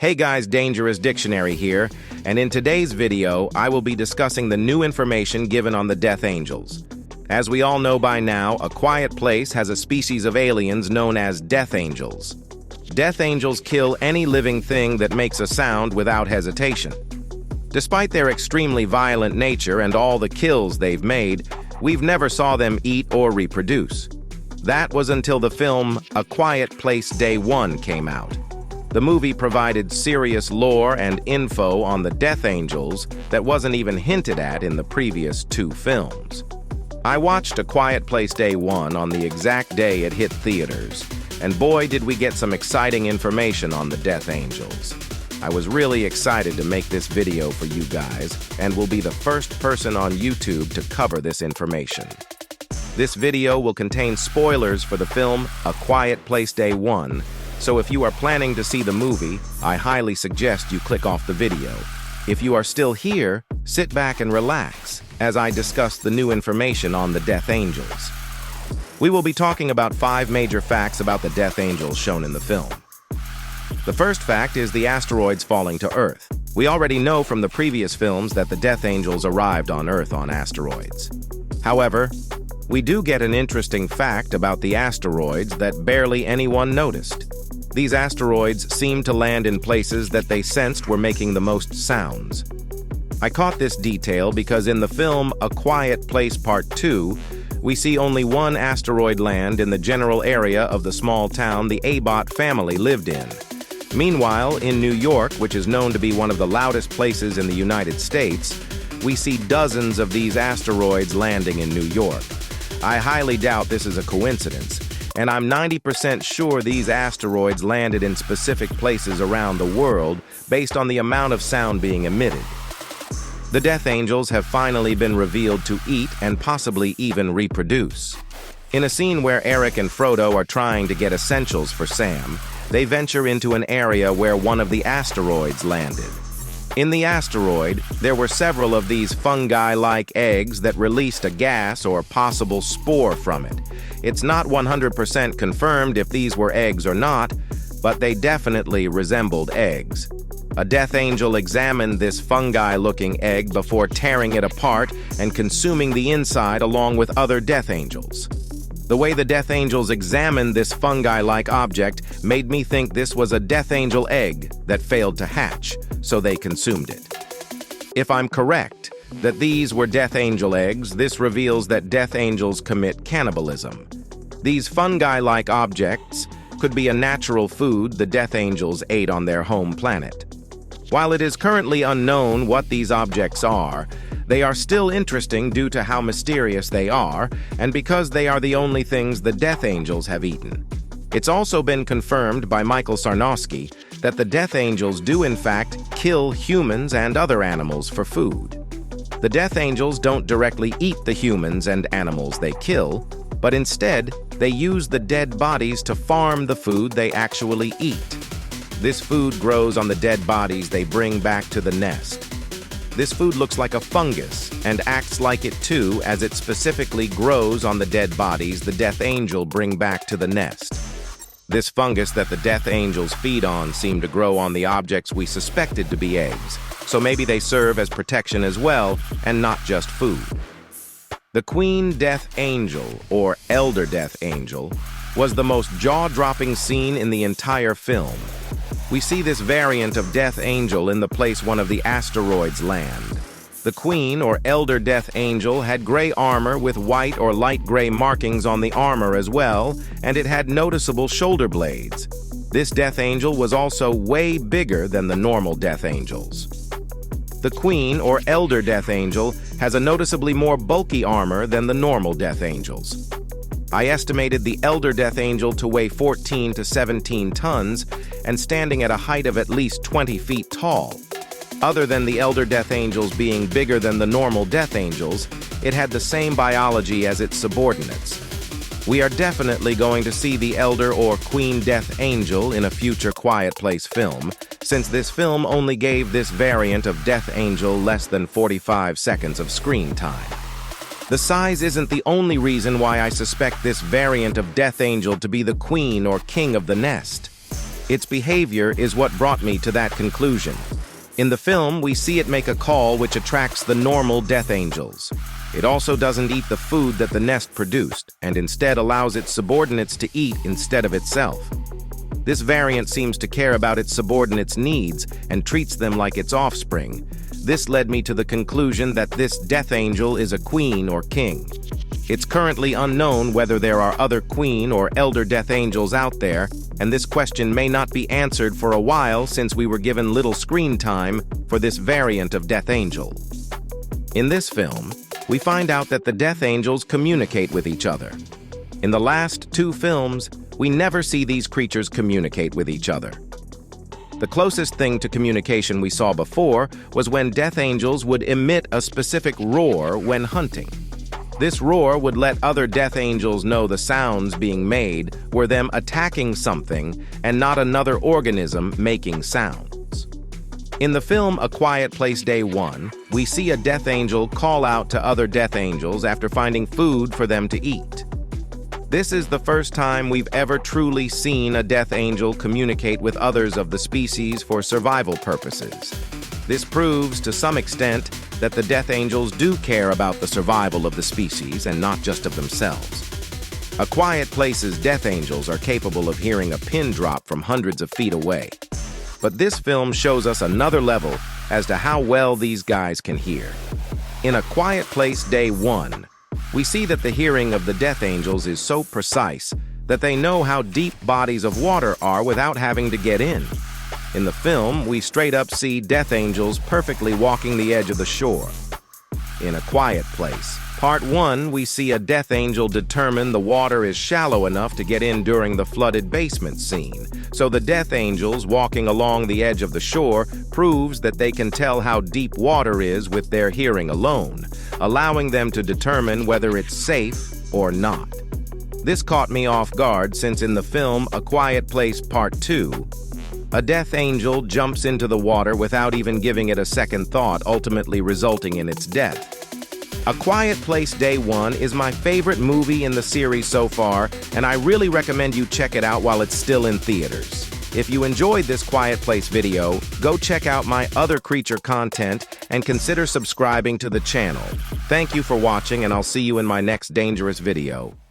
Hey guys, Dangerous Dictionary here, and in today's video, I will be discussing the new information given on the Death Angels. As we all know by now, A Quiet Place has a species of aliens known as Death Angels. Death Angels kill any living thing that makes a sound without hesitation. Despite their extremely violent nature and all the kills they've made, we've never saw them eat or reproduce. That was until the film A Quiet Place Day 1 came out. The movie provided serious lore and info on the Death Angels that wasn't even hinted at in the previous two films. I watched A Quiet Place Day 1 on the exact day it hit theaters, and boy did we get some exciting information on the Death Angels. I was really excited to make this video for you guys, and will be the first person on YouTube to cover this information. This video will contain spoilers for the film A Quiet Place Day 1, so if you are planning to see the movie, I highly suggest you click off the video. If you are still here, sit back and relax as I discuss the new information on the Death Angels. We will be talking about 5 major facts about the Death Angels shown in the film. The first fact is the asteroids falling to Earth. We already know from the previous films that the Death Angels arrived on Earth on asteroids. However, we do get an interesting fact about the asteroids that barely anyone noticed. These asteroids seem to land in places that they sensed were making the most sounds. I caught this detail because in the film A Quiet Place Part 2, we see only one asteroid land in the general area of the small town the Abbott family lived in. Meanwhile, in New York, which is known to be one of the loudest places in the United States, we see dozens of these asteroids landing in New York. I highly doubt this is a coincidence, and I'm 90% sure these asteroids landed in specific places around the world based on the amount of sound being emitted. The Death Angels have finally been revealed to eat and possibly even reproduce. In a scene where Eric and Frodo are trying to get essentials for Sam, they venture into an area where one of the asteroids landed. In the asteroid, there were several of these fungi-like eggs that released a gas or possible spore from it. It's not 100% confirmed if these were eggs or not, but they definitely resembled eggs. A Death Angel examined this fungi-looking egg before tearing it apart and consuming the inside along with other Death Angels. The way the Death Angels examined this fungi-like object made me think this was a Death Angel egg that failed to hatch, so they consumed it. If I'm correct that these were Death Angel eggs, this reveals that Death Angels commit cannibalism. These fungi-like objects could be a natural food the Death Angels ate on their home planet. While it is currently unknown what these objects are, they are still interesting due to how mysterious they are, and because they are the only things the Death Angels have eaten. It's also been confirmed by Michael Sarnowski that the Death Angels do in fact kill humans and other animals for food. The Death Angels don't directly eat the humans and animals they kill, but instead they use the dead bodies to farm the food they actually eat. This food grows on the dead bodies they bring back to the nest. This food looks like a fungus and acts like it too, as it specifically grows on the dead bodies the Death Angel bring back to the nest. This fungus that the Death Angels feed on seem to grow on the objects we suspected to be eggs, so maybe they serve as protection as well and not just food. The Queen Death Angel, or Elder Death Angel, was the most jaw-dropping scene in the entire film. We see this variant of Death Angel in the place one of the asteroids land. The Queen, or Elder Death Angel, had gray armor with white or light gray markings on the armor as well, and it had noticeable shoulder blades. This Death Angel was also way bigger than the normal Death Angels. The Queen, or Elder Death Angel, has a noticeably more bulky armor than the normal Death Angels. I estimated the Elder Death Angel to weigh 14 to 17 tons and standing at a height of at least 20 feet tall. Other than the Elder Death Angels being bigger than the normal Death Angels, it had the same biology as its subordinates. We are definitely going to see the Elder or Queen Death Angel in a future Quiet Place film, since this film only gave this variant of Death Angel less than 45 seconds of screen time. The size isn't the only reason why I suspect this variant of Death Angel to be the queen or king of the nest. Its behavior is what brought me to that conclusion. In the film, we see it make a call which attracts the normal death angels. It also doesn't eat the food that the nest produced, and instead allows its subordinates to eat instead of itself. This variant seems to care about its subordinates' needs and treats them like its offspring. This led me to the conclusion that this death angel is a queen or king. It's currently unknown whether there are other queen or elder death angels out there, and this question may not be answered for a while since we were given little screen time for this variant of death angel. In this film, we find out that the death angels communicate with each other. In the last two films, we never see these creatures communicate with each other. The closest thing to communication we saw before was when death angels would emit a specific roar when hunting. This roar would let other death angels know the sounds being made were them attacking something and not another organism making sounds. In the film A Quiet Place Day 1, we see a death angel call out to other death angels after finding food for them to eat. This is the first time we've ever truly seen a death angel communicate with others of the species for survival purposes. This proves, to some extent, that the death angels do care about the survival of the species and not just of themselves. A Quiet Place's death angels are capable of hearing a pin drop from hundreds of feet away. But this film shows us another level as to how well these guys can hear. In A Quiet Place Day 1, we see that the hearing of the death angels is so precise that they know how deep bodies of water are without having to get in. In the film, we straight up see death angels perfectly walking the edge of the shore. In A Quiet Place, Part 1, we see a death angel determine the water is shallow enough to get in during the flooded basement scene. So the death angels walking along the edge of the shore proves that they can tell how deep water is with their hearing alone, allowing them to determine whether it's safe or not. This caught me off guard since in the film A Quiet Place Part 2, a death angel jumps into the water without even giving it a second thought, ultimately resulting in its death. A Quiet Place Day 1 is my favorite movie in the series so far, and I really recommend you check it out while it's still in theaters. If you enjoyed this Quiet Place video, go check out my other creature content and consider subscribing to the channel. Thank you for watching, and I'll see you in my next dangerous video.